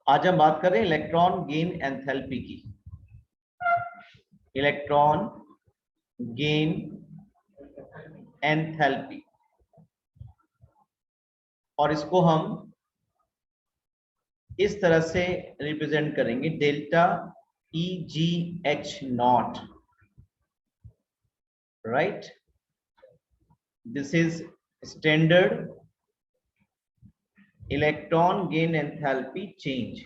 आज हम बात कर रहे हैं इलेक्ट्रॉन गेन एंथैल्पी की। इलेक्ट्रॉन गेन एंथैल्पी, और इसको हम इस तरह से रिप्रेजेंट करेंगे, delta E ji H not, right. This is standard electron gain enthalpy change.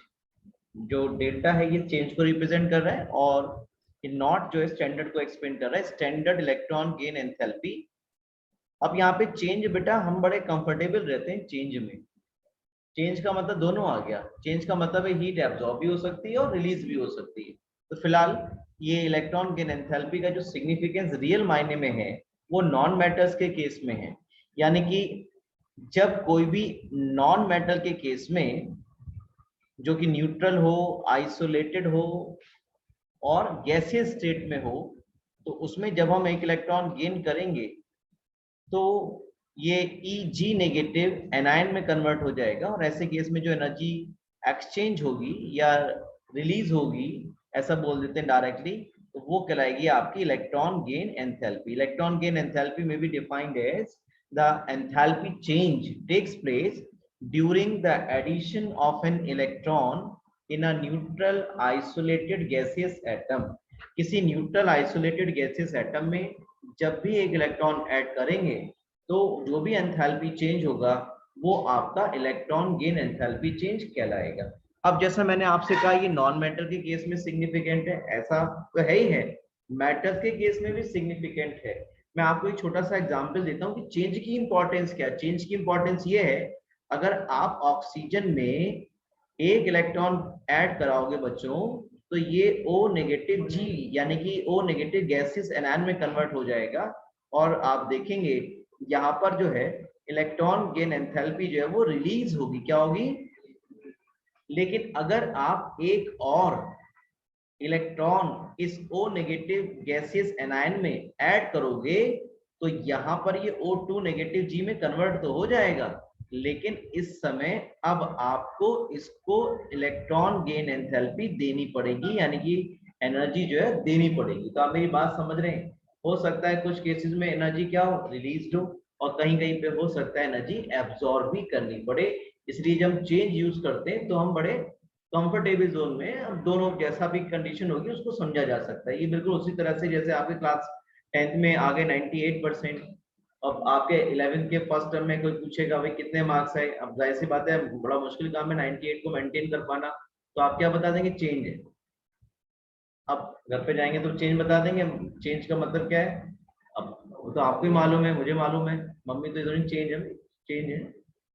जो डेल्टा है ये चेंज को रिप्रेजेंट कर रहा है, और ये नॉट जो है स्टैंडर्ड को एक्सप्लेन कर रहा है, स्टैंडर्ड इलेक्ट्रॉन गेन एंथैल्पी। अब यहाँ पे चेंज बेटा हम बड़े कंफर्टेबल रहते हैं चेंज में। चेंज का मतलब दोनों आ गया। चेंज का मतलब है हीट एब्जॉर्ब भी हो सकती है और रिलीज भी हो सकती है। तो फिलहाल ये इलेक्ट्रॉन गेन एंथैल्पी का जो सिग्निफिकेंस रियल मायने में है वो नॉन मेटल्स के केस में है। यानी कि जब कोई भी नॉन मेटल के केस में, जो कि न्यूट्रल हो, आइसोलेटेड हो और गैसियस स्टेट में हो, तो उसमें जब हम एक इलेक्ट्रॉन गेन करेंगे तो ये Eg नेगेटिव एनायन में कन्वर्ट हो जाएगा, और ऐसे केस में जो एनर्जी एक्सचेंज होगी या रिलीज होगी, ऐसा बोल देते हैं डायरेक्टली, तो वो कहलाएगी आपकी electron gain enthalpy. Electron gain enthalpy में be defined as the enthalpy change takes place during the addition of an electron in a neutral isolated gaseous atom। किसी न्यूट्रल आइसोलेटेड गैसियस एटम में जब भी एक इलेक्ट्रॉन ऐड करेंगे तो जो भी एंथैल्पी चेंज होगा वो आपका इलेक्ट्रॉन गेन एंथैल्पी चेंज कहलाएगा। अब जैसा मैंने आपसे कहा ये नॉन मेटल के केस में सिग्निफिकेंट है, ऐसा तो है ही है, मेटल के केस में भी सिग्निफिकेंट है। मैं आपको एक छोटा सा एग्जांपल देता हूँ कि चेंज की इंपॉर्टेंस क्या है। चेंज की इंपॉर्टेंस ये है, अगर आप ऑक्सीजन में एक इलेक्ट्रॉन ऐड कराओगे बच्चों, तो ये O नेगेटिव G यानी कि O नेगेटिव गैसियस एनायन में कन्वर्ट हो जाएगा, और आप देखेंगे यहाँ पर जो है इलेक्ट्रॉन गेन एंथैल्पी जो है वो रिलीज होगी। क्या होगी? लेकिन अगर आप एक और इलेक्ट्रॉन इस O नेगेटिव गैसियस एनायन में ऐड करोगे तो यहाँ पर ये O2 नेगेटिव G में कन्वर्ट तो हो जाएगा, लेकिन इस समय अब आपको इसको इलेक्ट्रॉन गेन एंथैल्पी देनी पड़ेगी, यानी कि एनर्जी जो है देनी पड़ेगी। तो आप मेरी बात समझ रहे हैं? हो सकता है कुछ केसेस में एनर्जी क्या हो, रिलीज हो, और कहीं कहीं पे हो सकता है एनर्जी एब्जॉर्ब भी करनी पड़े। इसलिए जब हम चेंज यूज करते हैं तो हम बड़े कंफर्टेबल जोन में, अब दोनों जैसा भी कंडीशन होगी उसको समझा जा सकता है। ये बिल्कुल उसी तरह से जैसे आपके क्लास 10th में आ गए 98%, अब आपके 11th के फर्स्ट टर्म में कोई पूछेगा भाई कितने मार्क्स है, अब जाहिर सी बात है बड़ा मुश्किल काम है 98 को मेंटेन कर पाना, तो आप क्या बता देंगे? चेंज है। अब घर पे जाएंगे तो चेंज बता देंगे। चेंज का मतलब क्या है? अब वो तो आपको ही मालूम है, मुझे मालूम है, मम्मी तो इधर चेंज है, चेंज है।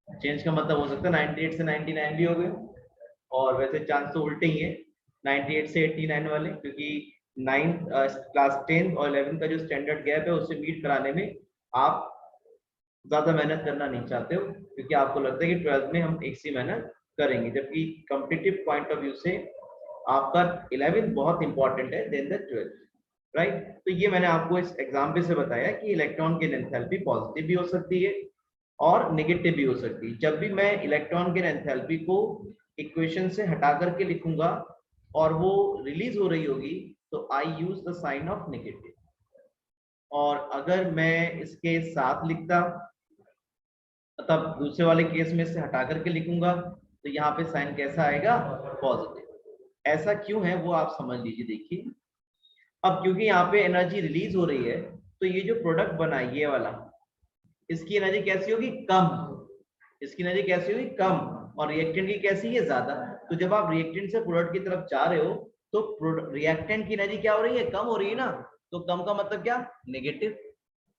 चेंज का मतलब हो सकता है 98 से 99 भी हो गए, और वैसे चांस तो उल्टे ही है 98 से 89 वाले, क्योंकि 9th क्लास 10th और 11th का जो स्टैंडर्ड गैप है उससे मीट कराने में आप ज्यादा मेहनत करना नहीं चाहते हो, क्योंकि आपको लगता है कि 12th में हम एक सी मेहनत करेंगे, जबकि कॉम्पिटिटिव पॉइंट ऑफ व्यू से आपका 11th बहुत इंपॉर्टेंट है देन द 12th, राइट। तो ये मैंने आपको इस एग्जाम्पल से बताया कि इलेक्ट्रॉन की एंथैल्पी पॉजिटिव भी हो सकती है और नेगेटिव भी हो सकती है। जब भी मैं इलेक्ट्रॉन के एंथैल्पी को इक्वेशन से हटा करके लिखूंगा और वो रिलीज हो रही होगी तो I use the sign of negative, और अगर मैं इसके साथ लिखता, मतलब दूसरे वाले केस में से हटा करके लिखूंगा, तो यहाँ पे साइन कैसा आएगा? पॉजिटिव। ऐसा क्यों है वो आप समझ लीजिए। देखिए, अब क्योंकि यहाँ पे एनर्जी रिलीज हो रही है तो ये जो प्रोडक्ट बना है ये वाला, इसकी एनर्जी कैसी होगी? कम। इसकी एनर्जी कैसी होगी? कम। और रिएक्टेंट की कैसी है? ज्यादा। तो जब आप रिएक्टेंट से प्रोडक्ट की तरफ जा रहे हो तो रिएक्टेंट की एनर्जी क्या हो रही है? कम हो रही है ना। तो कम का मतलब क्या? नेगेटिव।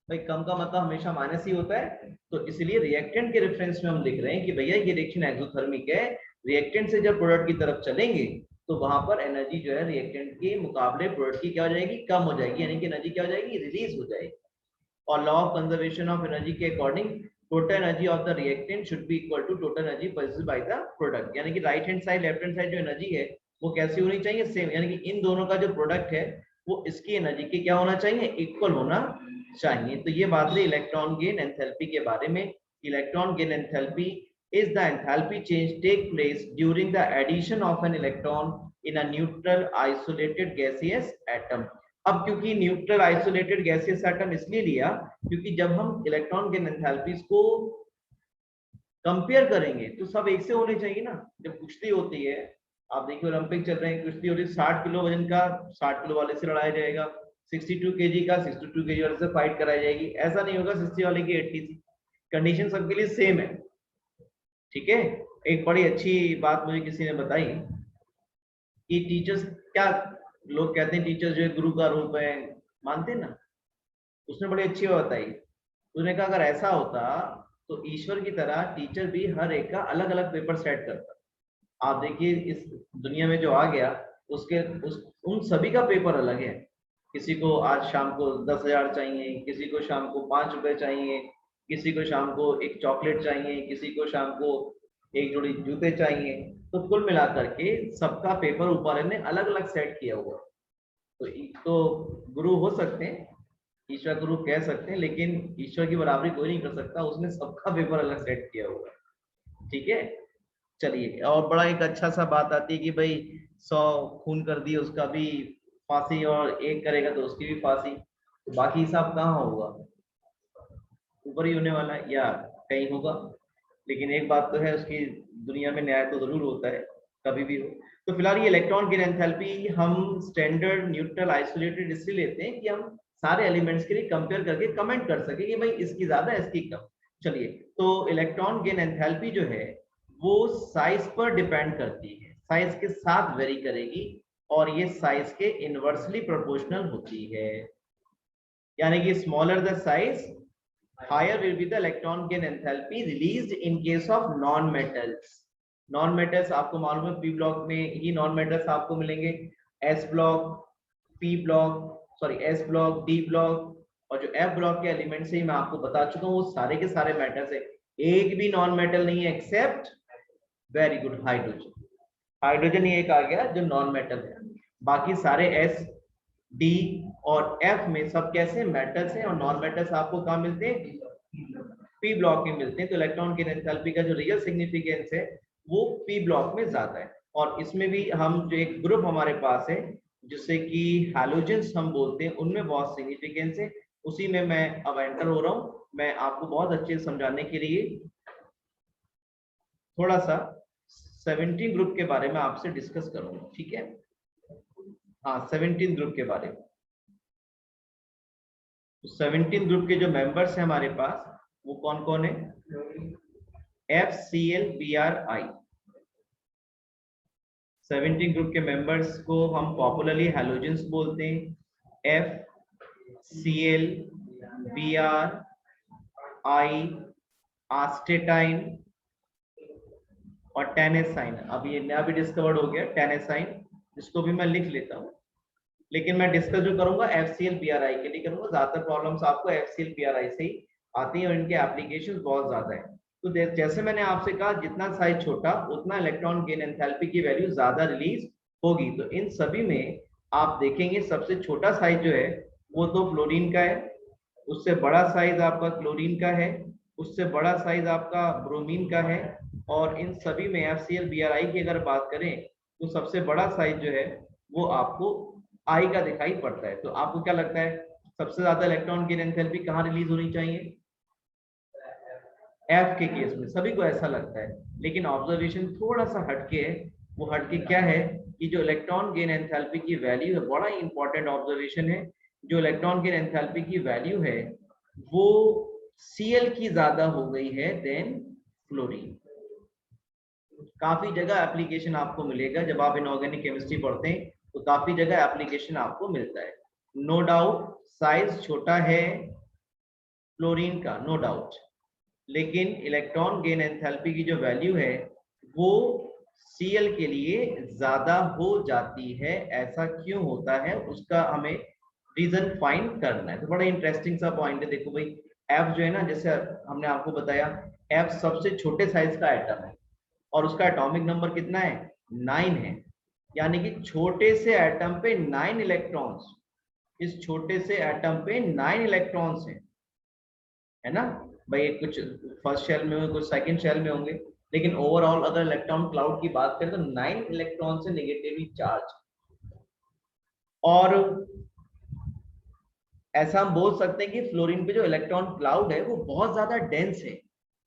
भाई कम का मतलब हमेशा माइनस ही होता है, तो इसलिए रिएक्टेंट के रेफरेंस में हम लिख रहे हैं कि भैया ये रिएक्शन एक्सोथर्मिक है। रिएक्टेंट से जब प्रोडक्ट की तरफ चलेंगे तो वहां पर एनर्जी जो है रिएक्टेंट के मुकाबले प्रोडक्ट की क्या हो जाएगी? कम हो जाएगी, यानी कि एनर्जी क्या हो जाएगी? रिलीज हो जाएगी। और law of conservation of energy के according total energy of the reactant should be equal to total energy possessed by the product, यानी कि right hand side left hand side जो एनर्जी है वो कैसी होनी चाहिए? सेम, यानी कि इन दोनों का जो प्रोडक्ट है वो इसकी एनर्जी के क्या होना चाहिए? इक्वल होना चाहिए। तो ये बात रही इलेक्ट्रॉन गेन एंथैल्पी के बारे में। Electron gain enthalpy is the enthalpy change take place during the addition of an electron in a neutral isolated gaseous atom. अब क्योंकि न्यूट्रल आइसोलेटेड गैसियस एटम इसलिए लिया क्योंकि जब हम इलेक्ट्रॉन गेन एंथैल्पीज को कंपेयर करेंगे तो सब एक से होने चाहिए ना। जब कुश्ती होती है, आप देखिए ओलंपिक चल रहे हैं, कुश्ती हो रही है, 60 किलो वजन का 60 किलो वाले से लड़ाया जाएगा, 62 केजी का 62 केजी वाले से फाइट कराई जाएगी। ऐसा नहीं होगा 60 वाले की 80 सी। कंडीशन सबके लिए सेम है, ठीक है। एक बड़ी अच्छी बात मुझे किसी ने बताई कि टीचर्स, क्या लोग कहते हैं टीचर्स जो है गुरु का रूप है, मानते हैं ना। उसने बड़ी अच्छी बात बताई, उसने कहा अगर ऐसा होता तो ईश्वर की तरह टीचर भी हर एक का अलग अलग पेपर सेट करता। आप देखिए इस दुनिया में जो आ गया उन सभी का पेपर अलग है। किसी को आज शाम को 10,000 चाहिए, किसी को शाम को 5 रुपए चाहिए, किसी को शाम को एक चॉकलेट चाहिए, किसी को शाम को एक जोड़ी जूते चाहिए। तो कुल मिलाकर के सबका पेपर ऊपर ने अलग अलग सेट किया हुआ। तो गुरु हो सकते हैं, ईश्वर गुरु कह सकते हैं, लेकिन ईश्वर की बराबरी कोई नहीं कर सकता, उसने सबका पेपर अलग सेट किया हुआ है, ठीक है। चलिए, और बड़ा एक अच्छा सा बात आती है कि भाई 100 खून कर दिए उसका भी फांसी, और एक करेगा तो उसकी भी फांसी। तो बाकी हिसाब कहाँ होगा, ऊपर ही होने वाला है या कहीं होगा। लेकिन एक बात तो है, उसकी दुनिया में न्याय तो जरूर होता है, कभी भी हो। तो फिलहाल ये इलेक्ट्रॉन गेन एंथैल्पी हम स्टैंडर्ड न्यूट्रल आइसोलेटेड इसलिए लेते हैं कि हम सारे एलिमेंट्स के लिए कंपेयर करके कमेंट कर सके कि भाई इसकी ज्यादा इसकी कम। चलिए, तो इलेक्ट्रॉन गेन एंथैल्पी जो है वो साइज पर डिपेंड करती है, साइज के साथ वेरी करेगी, और ये साइज के इनवर्सली प्रोपोर्शनल होती है। यानी कि smaller the size, higher will be the electron gain enthalpy released in case of non metals. non metals आपको मालूम है p ब्लॉक में ही non metals आपको मिलेंगे, s block, p block, sorry s block, d block, और जो f block के elements है मैं आपको बता चुका हूँ वो सारे के सारे मेटल्स है। एक भी नॉन मेटल नहीं है except, very good, hydrogen. Hydrogen ही एक आ गया जो नॉन मेटल है, बाकी सारे s D और F में सब कैसे मेटल्स हैं, और नॉन मेटल्स आपको कहाँ मिलते हैं, P ब्लॉक में मिलते हैं। तो इलेक्ट्रॉन गेन एंथैल्पी का जो रियल सिग्निफिकेंस है वो P ब्लॉक में ज्यादा है। और इसमें भी हम जो एक ग्रुप हमारे पास है जिससे कि हैलोजेंस हम बोलते हैं, उनमें बहुत सिग्निफिकेंस है, उसी में मैं अब एंटर हो रहा हूँ। मैं आपको बहुत अच्छे से समझाने के लिए थोड़ा सा 17 ग्रुप के बारे में आपसे डिस्कस करूंगा, ठीक है। हाँ, 17 ग्रुप के बारे में। 17 ग्रुप के जो मेंबर्स हैं हमारे पास वो कौन कौन है, FClBrI। 17 ग्रुप के मेंबर्स को हम पॉपुलरली हैलोजेंस बोलते हैं, FCl, Br, I, आस्टेटाइन और टेनेसाइन। अब ये नया भी डिस्कवर्ड हो गया टेनेसाइन, जिसको भी मैं लिख लेता हूँ, लेकिन मैं डिस्कस जो करूंगा FClBrI के लिए करूंगा। ज्यादातर प्रॉब्लम्स आपको FClBrI से ही आती हैं और इनके एप्लीकेशंस बहुत ज्यादा है। तो जैसे मैंने आपसे कहा जितना साइज छोटा उतना इलेक्ट्रॉन गेन एंथैल्पी की वैल्यू ज्यादा रिलीज होगी। तो इन सभी में आप देखेंगे सबसे छोटा साइज जो है वो तो फ्लोरीन का है, उससे बड़ा साइज आपका क्लोरीन का है, उससे बड़ा साइज आपका ब्रोमीन का है, और इन सभी में FClBrI की अगर बात करें तो सबसे बड़ा साइज जो है वो आपको आई का दिखाई पड़ता है। तो आपको क्या लगता है सबसे ज्यादा इलेक्ट्रॉन गेन एंथैल्पी कहाँ रिलीज होनी चाहिए, एफ के केस में सभी को ऐसा लगता है। लेकिन ऑब्जर्वेशन थोड़ा सा हटके है, वो हटके क्या है कि जो इलेक्ट्रॉन गेन एंथैल्पी की वैल्यू है, बड़ा ही इंपॉर्टेंट ऑब्जर्वेशन है, जो इलेक्ट्रॉन गेन एंथैल्पी की वैल्यू है वो Cl की ज्यादा हो गई है देन फ्लोरीन। काफी जगह एप्लीकेशन आपको मिलेगा जब आप इनऑर्गेनिक केमिस्ट्री पढ़ते हैं, तो काफी जगह एप्लीकेशन आपको मिलता है। नो डाउट साइज छोटा है फ्लोरीन का, नो डाउट, लेकिन इलेक्ट्रॉन गेन एंथैल्पी की जो वैल्यू है वो Cl के लिए ज्यादा हो जाती है। ऐसा क्यों होता है उसका हमें रीजन फाइंड करना है। तो बड़ा इंटरेस्टिंग सा पॉइंट है। देखो भाई F जो है ना, जैसे हमने आपको बताया F सबसे छोटे साइज का एटम है और उसका एटॉमिक नंबर कितना है, 9 है। यानी कि छोटे से एटम पे 9 इलेक्ट्रॉन्स, इस छोटे से एटम पे 9 इलेक्ट्रॉन्स हैं, है ना भाई। कुछ फर्स्ट शेल में होंगे, कुछ सेकंड शेल में होंगे, लेकिन ओवरऑल अगर इलेक्ट्रॉन क्लाउड की बात करें तो 9 इलेक्ट्रॉन से नेगेटिवली चार्ज। और ऐसा हम बोल सकते हैं कि फ्लोरीन पे जो इलेक्ट्रॉन क्लाउड है वो बहुत ज्यादा डेंस है।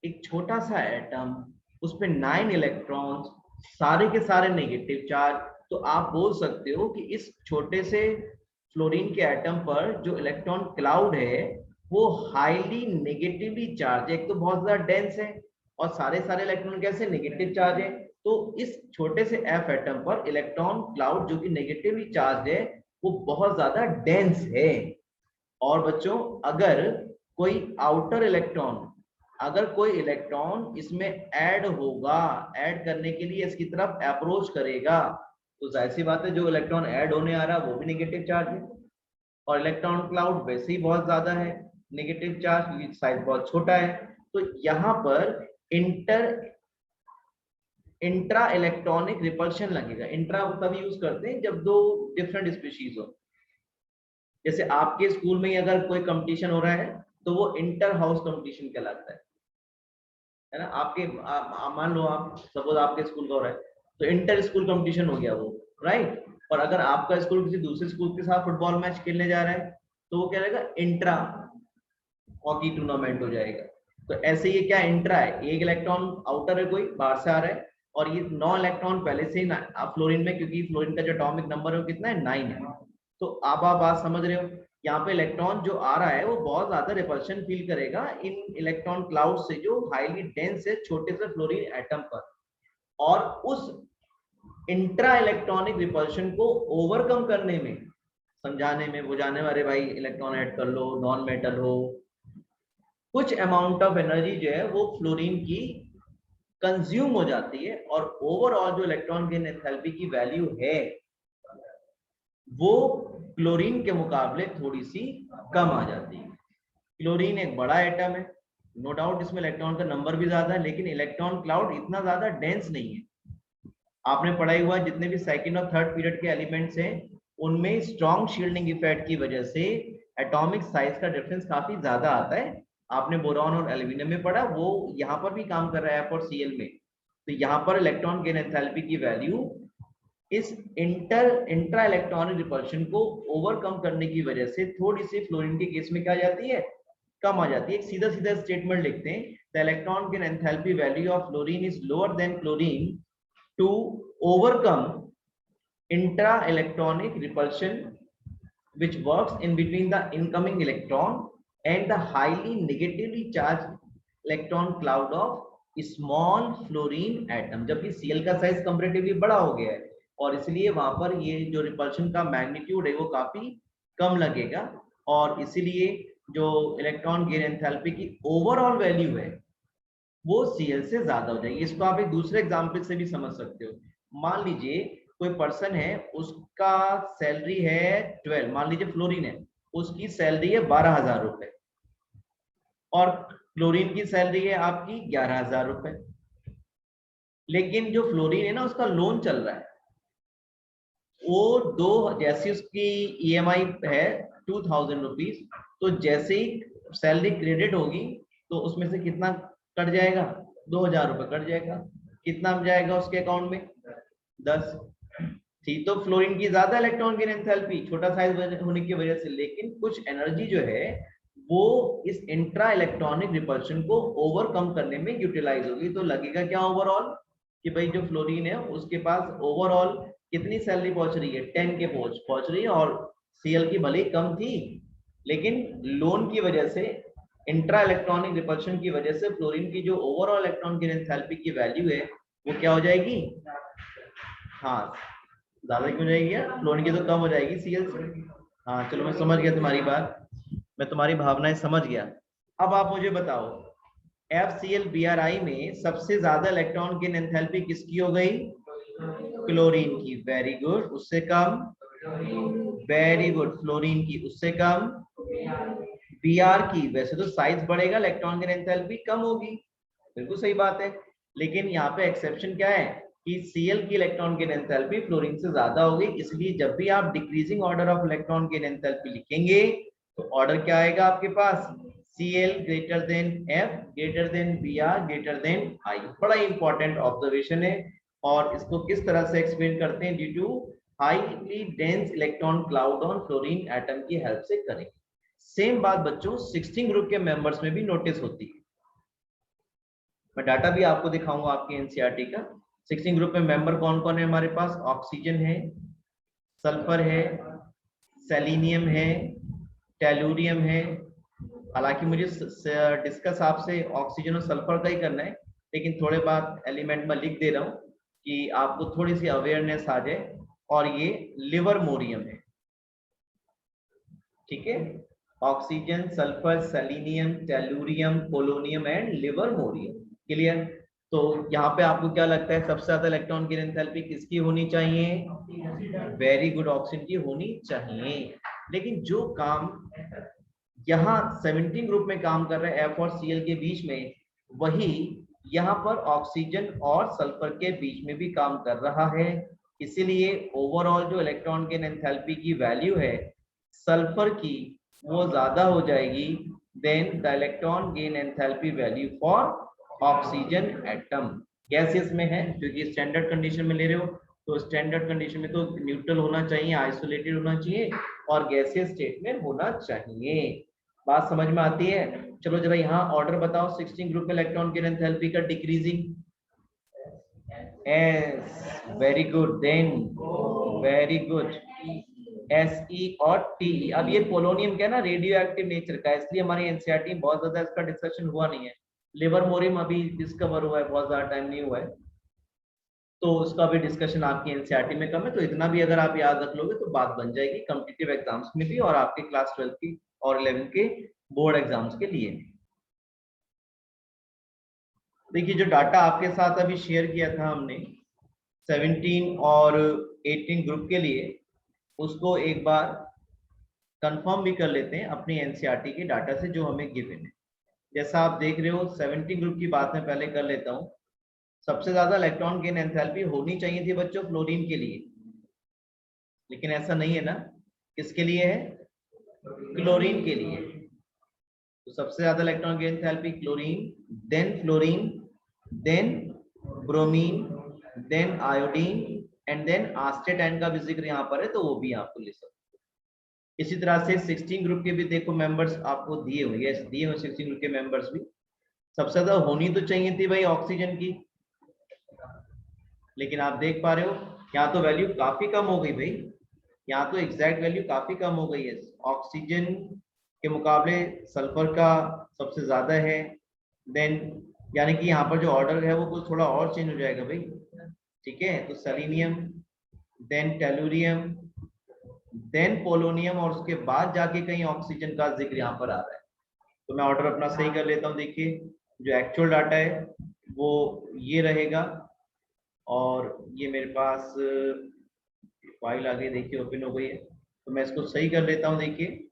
एक छोटा सा एटम, उस पे 9 इलेक्ट्रॉन्स, सारे के सारे नेगेटिव चार्ज। तो आप बोल सकते हो कि इस छोटे से फ्लोरीन के एटम पर जो इलेक्ट्रॉन क्लाउड है वो हाईली नेगेटिवली चार्ज है। एक तो बहुत ज्यादा डेंस है और सारे सारे इलेक्ट्रॉन कैसे नेगेटिव चार्ज है। तो इस छोटे से एफ एटम पर इलेक्ट्रॉन क्लाउड जो कि नेगेटिवली चार्ज है वो बहुत ज्यादा डेंस है। और बच्चों अगर कोई आउटर इलेक्ट्रॉन, अगर कोई इलेक्ट्रॉन इसमें ऐड होगा, ऐड करने के लिए इसकी तरफ अप्रोच करेगा, तो जाहिर सी बात है जो इलेक्ट्रॉन ऐड होने आ रहा है वो भी नेगेटिव चार्ज है। और इलेक्ट्रॉन क्लाउड वैसे ही बहुत ज्यादा है नेगेटिव चार्ज, क्योंकि साइज बहुत छोटा है। तो यहाँ पर इंट्रा इलेक्ट्रॉनिक रिपल्शन लगेगा। इंट्रा तब यूज करते हैं जब दो डिफरेंट स्पीशीज हो। जैसे आपके स्कूल में ही अगर कोई कंपटीशन हो रहा है तो वो इंटर हाउस कंपटीशन कहलाता है ना। आपके मान लो आप सपोज आपके स्कूल का हो रहा है तो इंटर स्कूल कंपटीशन हो गया वो, राइट। और अगर आपका स्कूल किसी दूसरे स्कूल के साथ फुटबॉल मैच खेलने जा रहा है तो वो क्या रहेगा, इंट्रा हॉकी टूर्नामेंट हो जाएगा। तो ऐसे ये क्या इंट्रा है, एक इलेक्ट्रॉन आउटर है कोई बाहर से आ रहा है और ये 9 इलेक्ट्रॉन पहले से ही फ्लोरीन में, क्योंकि फ्लोरीन का जो एटॉमिक नंबर है वो कितना है, 9 है। तो आप बात समझ रहे हो, यहाँ पे इलेक्ट्रॉन जो आ रहा है वो बहुत ज्यादा रिपल्शन फील करेगा इन इलेक्ट्रॉन क्लाउड से जो हाईली डेंस है छोटे से फ्लोरीन एटम पर। और उस इंट्रा इलेक्ट्रॉनिक रिपल्शन को ओवरकम करने में, समझाने में, बुझाने में, अरे भाई इलेक्ट्रॉन ऐड कर लो, नॉन मेटल हो, कुछ अमाउंट ऑफ एनर्जी जो है वो फ्लोरीन की कंज्यूम हो जाती है और ओवरऑल जो इलेक्ट्रॉन गेन एंथैल्पी की वैल्यू है वो क्लोरीन के मुकाबले थोड़ी सी कम आ जाती है। क्लोरीन एक बड़ा एटम है, नो डाउट इसमें इलेक्ट्रॉन का नंबर भी ज्यादा है, लेकिन इलेक्ट्रॉन क्लाउड इतना ज्यादा डेंस नहीं है। आपने पढ़ाई हुआ जितने भी सेकंड और थर्ड पीरियड के एलिमेंट्स हैं उनमें स्ट्रॉन्ग शील्डिंग इफेक्ट की वजह से एटॉमिक साइज का डिफरेंस काफी ज्यादा आता है। आपने बोरॉन और एल्यूमिनियम में पढ़ा, वो यहाँ पर भी काम कर रहा है एफ और सीएल में। तो यहाँ पर इलेक्ट्रॉन गेन एंथैल्पी की वैल्यू इस इंट्रा इलेक्ट्रॉनिक रिपल्शन को ओवरकम करने की वजह से थोड़ी सी फ्लोरीन के केस में क्या आ जाती है, कम आ जाती है। एक सीधा सीधा स्टेटमेंट लिखते हैं, the electron gain enthalpy value of fluorine is lower than chlorine to overcome intra electronic repulsion which works in between the incoming electron and the highly negatively charged electron cloud of small fluorine atom। जबकि Cl का size comparatively बड़ा हो गया है और इसलिए वहां पर ये जो रिपल्शन का मैग्नीट्यूड है वो काफी कम लगेगा और इसीलिए जो इलेक्ट्रॉन गेन एंथैल्पी की ओवरऑल वैल्यू है वो Cl से ज्यादा हो जाएगी। इसको आप एक दूसरे एग्जाम्पल से भी समझ सकते हो। मान लीजिए कोई पर्सन है, उसका सैलरी है 12, मान लीजिए फ्लोरीन है, उसकी सैलरी है 12,000 रुपए और क्लोरीन की सैलरी है आपकी 11,000 रुपए। लेकिन जो फ्लोरीन है ना उसका लोन चल रहा है, वो दो, जैसी उसकी ईएमआई है 2,000 रुपीज, तो जैसे ही सैलरी क्रेडिट होगी तो उसमें से कितना कट जाएगा, 2,000 रुपए कट जाएगा। कितना जाएगा उसके अकाउंट में, 10। थी तो फ्लोरीन की ज्यादा इलेक्ट्रॉन गेन एंथैल्पी छोटा साइज होने की वजह से, लेकिन कुछ एनर्जी जो है वो इस इंट्रा इलेक्ट्रॉनिक रिपल्शन को ओवरकम करने में यूटिलाइज होगी। तो लगेगा क्या ओवरऑल कि भाई जो फ्लोरीन है उसके पास ओवरऑल कितनी सैलरी पहुंच रही है, 10 के पहुंच रही है और सीएल की भले ही कम थी लेकिन लोन की वजह से, इंट्रा इलेक्ट्रॉनिक रिपल्शन की वजह से फ्लोरीन की जो ओवरऑल इलेक्ट्रॉन गेन एंथैल्पी की वैल्यू है वो क्या हो जाएगी, हाँ ज्यादा क्यों जाएगी यार, फ्लोरीन की तो कम हो जाएगी सीएल से। हाँ चलो मैं समझ गया तुम्हारी बात, मैं तुम्हारी भावनाएं समझ गया। अब आप मुझे बताओ FCl-Bri में सबसे ज्यादा इलेक्ट्रॉन गेन एंथैल्पी किसकी हो गई, क्लोरीन की, वेरी गुड। उससे कम, वेरी गुड, फ्लोरीन की। उससे कम, Br की। वैसे तो साइज बढ़ेगा इलेक्ट्रॉन गेन एंथैल्पी कम होगी, बिल्कुल सही बात है, लेकिन यहाँ पे एक्सेप्शन क्या है कि Cl की इलेक्ट्रॉन गेन एंथैल्पी फ्लोरीन से ज्यादा होगी। इसलिए जब भी आप decreasing order of electron gain enthalpy लिखेंगे तो ऑर्डर क्या आएगा आपके पास, Cl greater than F greater than Br greater than I। बड़ा इंपॉर्टेंट ऑब्जर्वेशन है और इसको किस तरह से एक्सप्लेन करते हैं, due to highly dense electron cloud on fluorine atom की हेल्प से करेंगे। सेम बात बच्चों 16 ग्रुप के मेंबर्स में भी नोटिस होती है। मैं डाटा भी आपको दिखाऊंगा आपके एनसीईआरटी का। 16 ग्रुप में मेंबर कौन कौन है हमारे पास, ऑक्सीजन है, सल्फर है, सेलेनियम है, टेलुरियम है। हालांकि मुझे डिस्कस आपसे ऑक्सीजन और सल्फर का ही करना है, लेकिन थोड़े बाद एलिमेंट में लिख दे रहा हूं कि आपको थोड़ी सी अवेयरनेस आ जाए। और ये लिवरमोरियम है, ठीक है। Oxygen, sulphur, selenium, tellurium, polonium and livermorium. Clear. तो यहाँ पे आपको क्या लगता है सबसे ज्यादा इलेक्ट्रॉन की एंथैल्पी किसकी होनी चाहिए? वेरी गुड, ऑक्सीजन की होनी चाहिए। लेकिन जो काम यहाँ 17 ग्रुप में काम कर रहे हैं F और Cl के बीच में, वही यहाँ पर ऑक्सीजन और सल्फर के बीच में भी काम कर रहा है। इसीलिए ओवरऑल जो इलेक्ट्रॉन गेन एंथैल्पी की वैल्यू है सल्फर की, वो ज्यादा हो जाएगी than the electron gain enthalpy value for oxygen atom. Gases में है, क्योंकि स्टैंडर्ड कंडीशन में ले रहे हो, तो स्टैंडर्ड कंडीशन में तो न्यूट्रल होना चाहिए, आइसोलेटेड होना चाहिए और गैसियस स्टेट में होना चाहिए। बात समझ में आती है? चलो जरा यहाँ ऑर्डर बताओ 16 ग्रुप में इलेक्ट्रॉन गेन एंथैल्पी का decreasing. Yes, very good, then very good, SE और TE। अब ये पोलोनियम क्या है ना, रेडियो एक्टिव नेचर का, इसलिए हमारी एनसीईआरटी में बहुत ज्यादा इसका डिस्कशन हुआ नहीं है। लिवरमोरियम अभी डिस्कवर हुआ है, बहुत ज्यादा टाइम नहीं हुआ है, तो उसका भी डिस्कशन आपकी एनसीईआरटी में कम है। तो इतना भी अगर आप याद रख लोगे तो बात बन जाएगी कॉम्पिटिटिव एग्जाम्स में भी और आपके क्लास 12 की और 11 के बोर्ड एग्जाम्स के लिए। देखिए जो डाटा आपके साथ अभी शेयर किया था हमने 17 और 18 ग्रुप के लिए, उसको एक बार कंफर्म भी कर लेते हैं अपनी एनसीईआरटी के डाटा से जो हमें गिवन है। जैसा आप देख रहे हो 17 ग्रुप की बात मैं पहले कर लेता हूँ। सबसे ज्यादा इलेक्ट्रॉन गेन एंथैल्पी होनी चाहिए थी बच्चों फ्लोरीन के लिए, लेकिन ऐसा नहीं है ना। किसके लिए है? क्लोरीन के लिए। तो सबसे ज्यादा electron gain enthalpy chlorine, then fluorine, then bromine, then iodine and then astatine का भी जिक्र यहाँ पर है, तो वो भी आपको ले सकते हो। इसी तरह से 16 ग्रुप के भी देखो मेंबर्स आपको दिए हुए, यस दिए हुए 16 ग्रुप के मेंबर्स भी। सबसे ज्यादा होनी तो चाहिए थी भाई ऑक्सीजन की, लेकिन आप देख पा रहे हो यहाँ तो वैल्यू काफी कम हो गई भाई। यहाँ तो एग्जैक्ट वैल्यू काफी कम हो गई है, ऑक्सीजन के मुकाबले सल्फर का सबसे ज्यादा है। देन यानी कि यहाँ पर जो ऑर्डर है वो कुछ थोड़ा और चेंज हो जाएगा भाई, ठीक है। तो selenium, then tellurium, then polonium और उसके बाद जाके कहीं ऑक्सीजन का जिक्र यहाँ पर आ रहा है। तो मैं ऑर्डर अपना सही कर लेता हूँ। देखिए जो एक्चुअल डाटा है वो ये रहेगा और ये मेरे पास फाइल आ गई, देखिए ओपन हो गई है, तो मैं इसको सही कर लेता हूँ। देखिए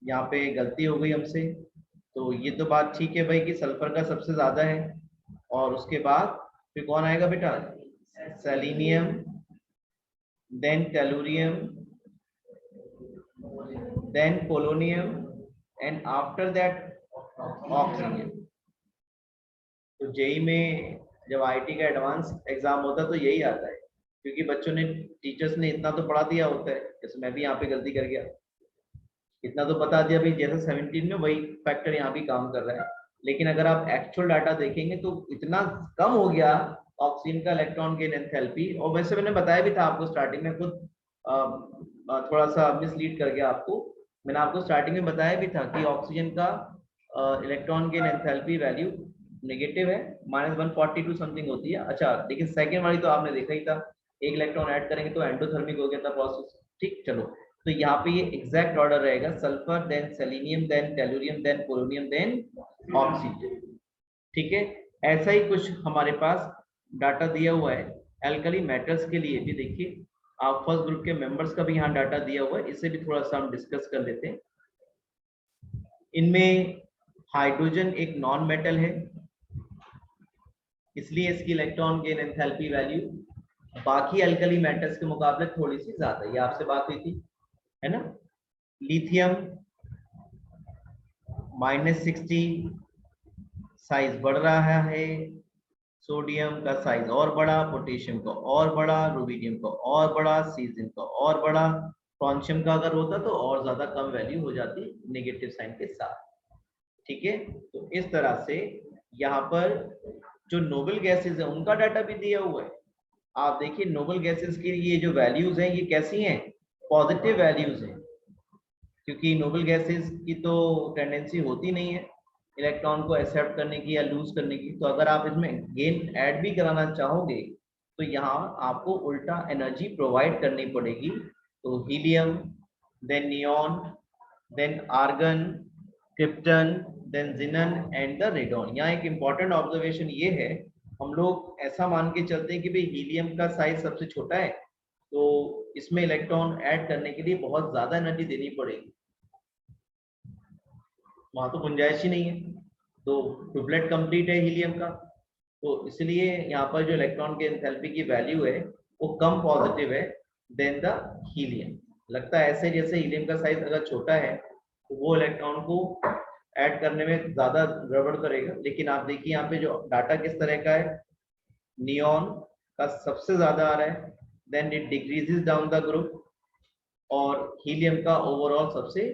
यहाँ पे गलती हो गई हमसे, तो ये तो बात ठीक है भाई कि सल्फर का सबसे ज्यादा है और उसके बाद फिर कौन आएगा बेटा? Selenium, then tellurium, then polonium and after that oxygen. तो जेई में जब आईटी का एडवांस एग्जाम होता है तो यही आता है, क्योंकि बच्चों ने, टीचर्स ने इतना तो पढ़ा दिया होता है, जैसे मैं भी यहाँ पे गलती कर गया, इतना तो बता दिया भाई जैसे 17 में वही फैक्टर यहाँ भी काम कर रहा है। लेकिन अगर आप एक्चुअल डाटा देखेंगे तो इतना कम हो गया ऑक्सीजन का इलेक्ट्रॉन गेन एंथैल्पी। और वैसे मैंने बताया भी था आपको स्टार्टिंग में, खुद थोड़ा सा मिसलीड कर गया आपको। मैंने आपको स्टार्टिंग में बताया भी था कि ऑक्सीजन का electron gain enthalpy value negative है, -142 समथिंग होती है। अच्छा लेकिन सेकेंड वाली तो आपने देखा ही था, एक इलेक्ट्रॉन ऐड करेंगे तो एंडोथर्मिक हो गया था प्रोसेस, ठीक। चलो तो यहाँ पे ये एग्जैक्ट ऑर्डर रहेगा, sulphur, then selenium, then tellurium, then polonium, then oxygen, ठीक है। ऐसा ही कुछ हमारे पास डाटा दिया हुआ है एल्कली मेटल्स के लिए भी। देखिए आप फर्स्ट ग्रुप के मेंबर्स का भी यहाँ डाटा दिया हुआ है, इसे भी थोड़ा सा हम डिस्कस कर लेते हैं। इनमें हाइड्रोजन एक नॉन मेटल है, इसलिए इसकी इलेक्ट्रॉन गेन एंथैल्पी वैल्यू बाकी अल्कली मेटल्स के मुकाबले थोड़ी सी ज्यादा है। ये आपसे बात हुई थी, है ना। लिथियम, -60 साइज बढ़ रहा है, सोडियम का साइज और बड़ा, पोटेशियम का और बड़ा, रुबिडियम का और बड़ा, सीजियम का और बड़ा, फ्रांशियम का अगर होता तो और ज्यादा कम वैल्यू हो जाती नेगेटिव साइन के साथ। ठीक है, तो इस तरह से यहाँ पर जो नोबल गैसेस है उनका डाटा भी दिया हुआ है। आप देखिए नोबल गैसेस की ये जो वैल्यूज हैं ये कैसी हैं, पॉजिटिव वैल्यूज हैं, क्योंकि नोबल गैसेस की तो टेंडेंसी होती नहीं है इलेक्ट्रॉन को एक्सेप्ट करने की या लूज करने की। तो अगर आप इसमें गेन ऐड भी कराना चाहोगे तो यहाँ आपको उल्टा एनर्जी प्रोवाइड करनी पड़ेगी। तो helium, then neon, then argon, krypton, then xenon and the radon. यहाँ एक इंपॉर्टेंट ऑब्जर्वेशन ये है, हम लोग ऐसा मान के चलते हैं कि भाई हीलियम का साइज सबसे छोटा है तो इसमें इलेक्ट्रॉन ऐड करने के लिए बहुत ज्यादा एनर्जी देनी पड़ेगी, वहां तो गुंजाइश ही नहीं है। तो ट्यूबलेट कंप्लीट है हीलियम का, तो इसलिए यहाँ पर जो इलेक्ट्रॉन के एंथैल्पी की वैल्यू है वो कम पॉजिटिव है देन द हीलियम। लगता है ऐसे जैसे हीलियम का साइज अगर छोटा है तो वो इलेक्ट्रॉन को ऐड करने में ज्यादा गड़बड़ करेगा, लेकिन आप देखिए यहाँ पे जो डाटा किस तरह का है, नियॉन का सबसे ज्यादा आ रहा है, then it decreases down the group, और हीलियम का ओवरऑल सबसे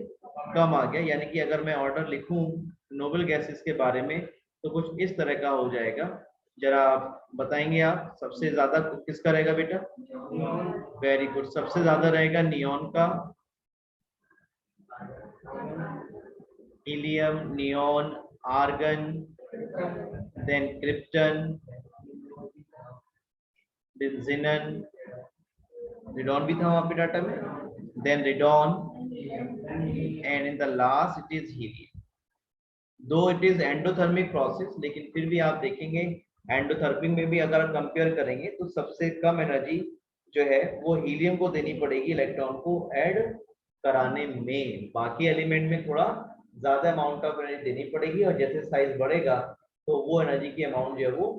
कम आ गया। यानी कि अगर मैं ऑर्डर लिखूं नोबल गैसेस के बारे में तो कुछ इस तरह का हो जाएगा। जरा बताएंगे आप सबसे ज्यादा किसका रहेगा बेटा? वेरी गुड, सबसे ज्यादा रहेगा नियॉन का, helium, neon, argon, then krypton, then xenon, radon भी था वहां पे डाटा में, then radon, and in the last it is helium. Though it is endothermic process, लेकिन फिर भी आप देखेंगे एंडोथर्मिक में भी अगर कंपेयर करेंगे तो सबसे कम एनर्जी जो है वो हीलियम को देनी पड़ेगी इलेक्ट्रॉन को ऐड कराने में। बाकी एलिमेंट में थोड़ा ज्यादा अमाउंट ऑफ एनर्जी देनी पड़ेगी, और जैसे साइज बढ़ेगा तो वो एनर्जी की अमाउंट जो है वो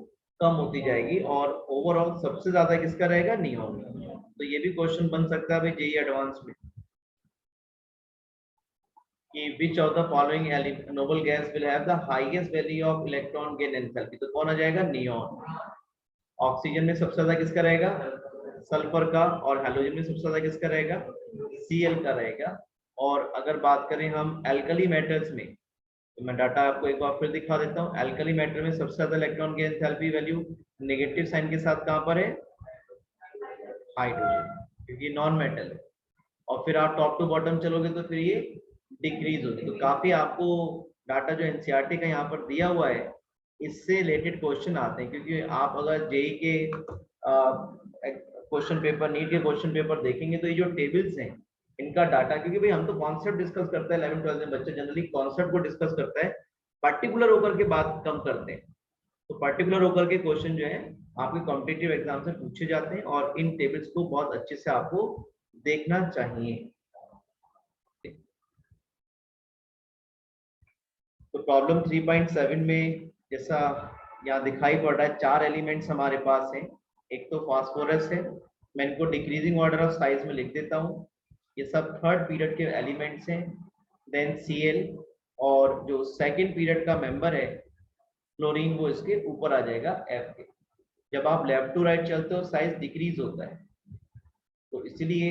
कम होती जाएगी, और ओवरऑल सबसे ज्यादा किसका रहेगा? नियॉन। तो ये भी क्वेश्चन बन सकता है भाई जेईई एडवांस में कि which of the following noble gas will have the highest value of electron gain enthalpy। तो कौन आ जाएगा? नियॉन। ऑक्सीजन में सबसे ज्यादा किसका रहेगा? सल्फर का। और हाइड्रोजन में सबसे ज्यादा किसका रहेगा? Cl का रहेगा। और अगर बात करें हम एल्कली मेटल्स में, तो मैं डाटा आपको एक बार फिर दिखा देता हूँ। एल्कली मेटल में सबसे ज्यादा electron gain enthalpy value negative sign के साथ कहां पर है? हाइड्रोजन, क्योंकि नॉन मेटल है। और फिर आप टॉप टू बॉटम चलोगे तो फिर ये डिक्रीज होगी। तो काफी आपको डाटा जो एनसीईआरटी का यहाँ पर दिया हुआ है इससे रिलेटेड क्वेश्चन आते हैं, क्योंकि आप अगर जेईई के क्वेश्चन पेपर, नीट के क्वेश्चन पेपर देखेंगे तो ये जो टेबल्स हैं इनका डाटा, क्योंकि भाई हम तो कॉन्सेप्ट डिस्कस करते हैं 11 12 में, बच्चे जनरली कॉन्सेप्ट को डिस्कस करता है, पर्टिकुलर होकर के बात कम करते हैं। तो पर्टिकुलर होकर के क्वेश्चन जो है आपके कॉम्पिटिटिव एग्जाम से पूछे जाते हैं, और इन टेबल्स को बहुत अच्छे से आपको देखना चाहिए। तो प्रॉब्लम 3.7 में जैसा यहाँ दिखाई पड़ रहा है, 4 एलिमेंट्स हमारे पास हैं। एक तो फास्फोरस है, मैं इनको डिक्रीजिंग ऑर्डर ऑफ साइज में लिख देता हूँ। ये सब थर्ड पीरियड के एलिमेंट्स हैं। देन Cl, और जो सेकंड पीरियड का मेंबर है क्लोरीन, वो इसके ऊपर आ जाएगा F के। जब आप लेफ्ट टू राइट चलते हो साइज डिक्रीज होता है, तो इसलिए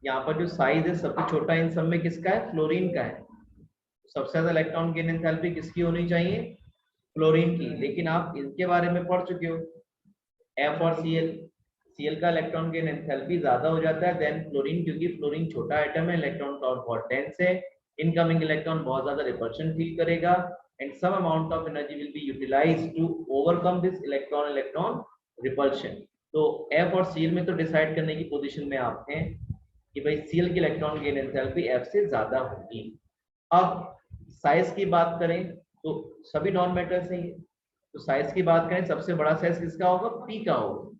यहाँ पर जो साइज है सबसे छोटा इन सब में किसका है? फ्लोरीन का है। सबसे ज्यादा इलेक्ट्रॉन गेन एंथैल्पी किसकी होनी चाहिए? फ्लोरीन की। लेकिन आप इनके बारे में पढ़ चुके हो, F और Cl का इलेक्ट्रॉन गेन एंथैल्पी ज्यादा हो जाता है देन फ्लोरीन, क्योंकि फ्लोरीन छोटा आइटम है, इलेक्ट्रॉन का बहुत डेंस है, इनकमिंग इलेक्ट्रॉन बहुत ज्यादा रिपल्शन फील करेगा, and some amount of energy will be utilised to overcome this electron repulsion. तो F और Cl में तो डिसाइड करने की पोजीशन में आप हैं कि भाई Cl की इलेक्ट्रॉन गेन एंथैल्पी F से ज्यादा होगी। अब साइज की बात करें तो सभी नॉन मेटल्स हैं, तो साइज की बात करें सबसे बड़ा साइज किसका होगा? P का होगा।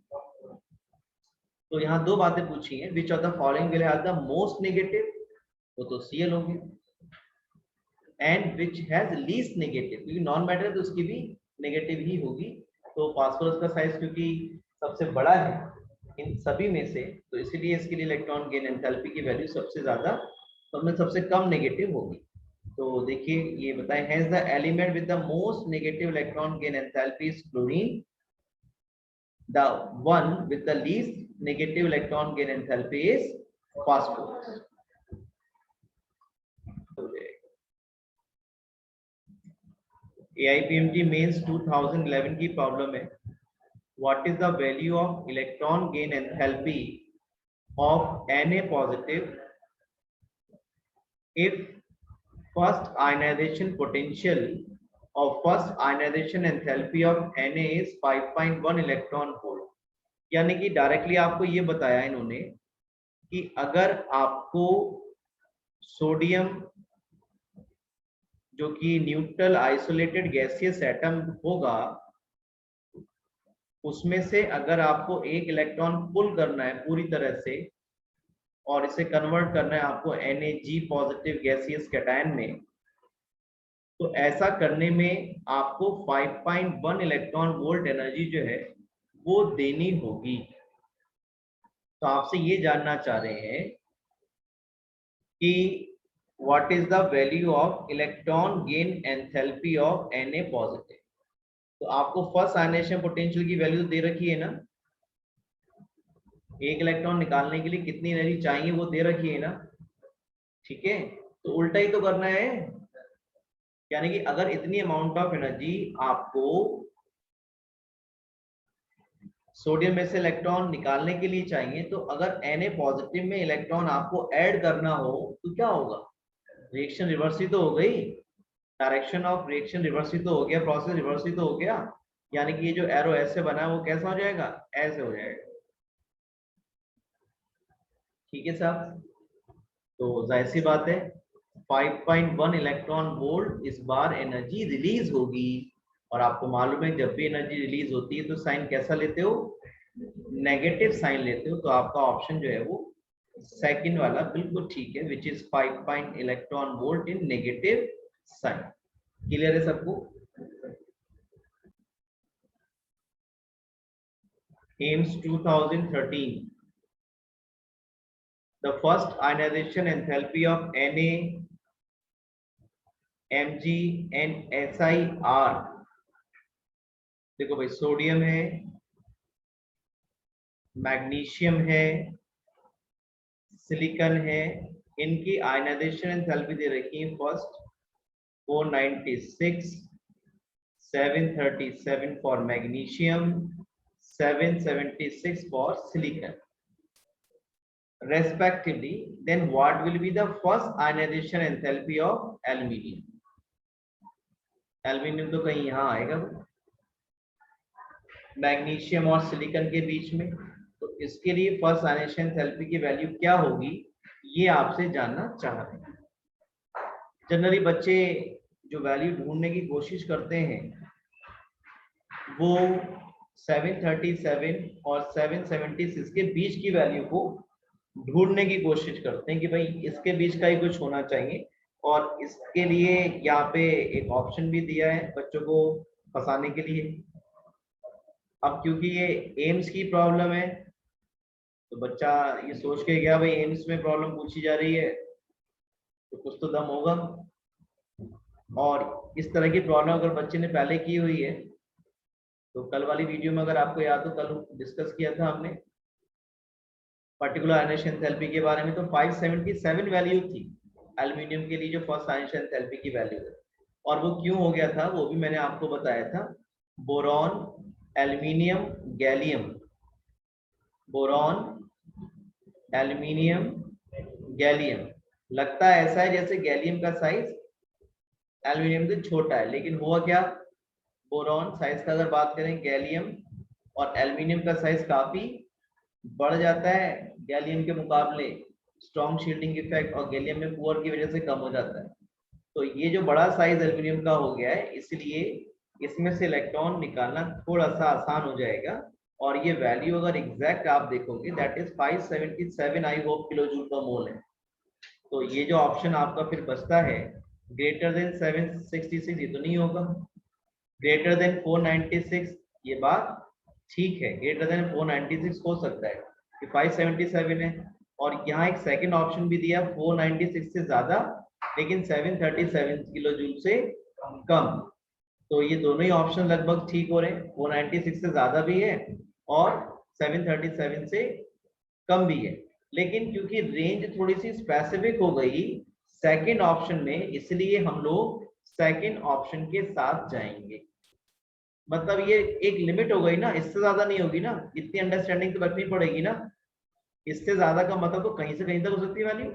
तो यहाँ दो बातें पूछी हैं, which of the following will have the most negative, वो तो Cl होंगे, and which has least negative, क्योंकि नॉन मेटल तो उसकी भी नेगेटिव ही होगी। तो फास्फोरस का साइज क्योंकि सबसे बड़ा है इन सभी में से, तो इसीलिए इसके लिए इलेक्ट्रॉन गेन एंथैल्पी की वैल्यू सबसे ज्यादा, सबसे कम नेगेटिव होगी। तो देखिए ये बताएं, hence the element with the most negative electron gain enthalpy is chlorine, the one with the least negative electron gain enthalpy is phosphorus. AIPMT mains 2011 की प्रॉब्लम है, what is the value of electron gain enthalpy of Na positive if first ionization potential or first ionization enthalpy of Na is 5.1 electron volt. यानी कि directly आपको ये बताया इन्होंने कि अगर आपको सोडियम जो कि न्यूट्रल आइसोलेटेड गैसियस एटम होगा, उसमें से अगर आपको एक इलेक्ट्रॉन पुल करना है पूरी तरह से और इसे कन्वर्ट करना है आपको Nag पॉजिटिव गैसियस कैटायन में, तो ऐसा करने में आपको 5.1 इलेक्ट्रॉन वोल्ट एनर्जी जो है वो देनी होगी। तो आपसे ये जानना चाह रहे हैं कि what is the value of electron gain enthalpy of Na positive. तो आपको फर्स्ट आयनाइजेशन पोटेंशियल की वैल्यू दे रखी है ना, एक इलेक्ट्रॉन निकालने के लिए कितनी एनर्जी चाहिए वो दे रखी है ना, ठीक है। तो उल्टा ही तो करना है, यानी कि अगर इतनी अमाउंट ऑफ एनर्जी आपको सोडियम में से इलेक्ट्रॉन निकालने के लिए चाहिए, तो अगर Na पॉजिटिव में इलेक्ट्रॉन आपको ऐड करना हो तो क्या होगा, रिएक्शन रिवर्स ही तो हो गई, डायरेक्शन ऑफ रिएक्शन रिवर्स ही तो हो गया, प्रोसेस रिवर्स ही तो हो गया। यानी कि ये जो एरो ऐसे बना है वो कैसा हो जाएगा, ऐसे हो जाएगा। ठीक है साहब, तो जाहिर सी बात है 5.1 इलेक्ट्रॉन वोल्ट इस बार एनर्जी रिलीज होगी, और आपको मालूम है जब भी एनर्जी रिलीज होती है तो साइन कैसा लेते हो, नेगेटिव साइन लेते हो। तो आपका ऑप्शन जो है वो सेकंड वाला बिल्कुल ठीक है, which is 5 electron volt in negative sign. Clear है सबको? AIIMS 2013, the first ionization enthalpy of Na, Mg and SiR। देखो भाई, सोडियम है, मैग्नीशियम है, सिलिकॉन है, इनकी आयनाइजेशन एंथैल्पी दे रखी है first 496, 737 for magnesium, 776 for silicon respectively. Then what will be the first ionization enthalpy of aluminium? Aluminium तो कहीं यहाँ आएगा मैग्नीशियम और सिलिकॉन के बीच में, तो इसके लिए फर्स्ट आयनाइजेशन एंथैल्पी की वैल्यू क्या होगी ये आपसे जानना चाह रहे हैं। जनरली बच्चे जो वैल्यू ढूंढने की कोशिश करते हैं वो 737 और 776 के बीच की वैल्यू को ढूंढने की कोशिश करते हैं कि भाई इसके बीच का ही कुछ होना चाहिए, और इसके लिए यहाँ पे एक ऑप्शन भी दिया है बच्चों को फंसाने के लिए। अब क्योंकि ये एम्स की प्रॉब्लम है तो बच्चा ये सोच के गया भाई एम्स में प्रॉब्लम पूछी जा रही है तो कुछ तो दम होगा, और इस तरह की प्रॉब्लम अगर बच्चे ने पहले की हुई है तो कल वाली वीडियो में अगर आपको याद हो, कल डिस्कस किया था हमने पर्टिकुलर आयनाइजेशन एंथैल्पी के बारे में, तो 577 वैल्यू थी एल्यूमिनियम के लिए जो फर्स्ट आयनाइजेशन एंथैल्पी की वैल्यू है, और वो क्यों हो गया था वो भी मैंने आपको बताया था। Boron, aluminium, gallium, boron, aluminium, gallium, लगता है ऐसा है जैसे गैलियम का साइज एल्यूमिनियम से छोटा है, लेकिन हुआ क्या, बोरॉन साइज का अगर बात करें गैलियम और एल्यूमिनियम का साइज काफी बढ़ जाता है गैलियम के मुकाबले, स्ट्रॉन्ग शील्डिंग इफेक्ट, और गैलियम में पुअर की वजह से कम हो जाता है। तो ये जो बड़ा साइज एल्यूमिनियम का हो गया है, इसलिए इसमें से इलेक्ट्रॉन निकालना थोड़ा सा आसान हो जाएगा, और ये वैल्यू अगर एग्जैक्ट आप देखोगे that is 577 I hope kilo joule per mole है। तो ये जो ऑप्शन आपका फिर बचता है ग्रेटर देन 766, ये तो नहीं होगा। ग्रेटर देन 496, ये बात ठीक है, ग्रेटर देन 496 हो सकता है कि 577 है, और यहाँ एक सेकंड ऑप्शन भी दिया 496 से ज्यादा लेकिन 737 किलो जूल से कम। तो ये दोनों ही ऑप्शन लगभग ठीक हो रहे हैं, 496 से ज्यादा भी है और 737 से कम भी है। लेकिन क्योंकि रेंज थोड़ी सी स्पेसिफिक हो गई सेकंड ऑप्शन में, इसलिए हम लोग सेकंड ऑप्शन के साथ जाएंगे। मतलब ये एक लिमिट हो गई ना, इससे ज्यादा नहीं होगी ना, इतनी अंडरस्टैंडिंग तो रखनी पड़ेगी ना। इससे ज्यादा का मतलब तो कहीं से कहीं तक हो सकती है वैल्यू।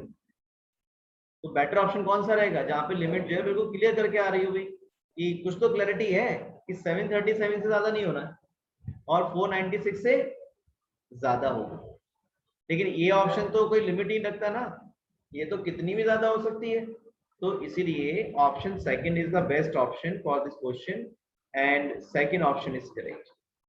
तो बेटर ऑप्शन कौन सा रहेगा, जहां पे लिमिट जो है बिल्कुल क्लियर करके आ रही हो भाई कि कुछ तो क्लैरिटी है कि 737 से ज्यादा नहीं होना और 496 से ज्यादा होगा। लेकिन ये ऑप्शन तो कोई लिमिट ही रखता ना, ये तो कितनी भी ज्यादा हो सकती है। तो इसीलिए option second is the best option for this question and second option is correct.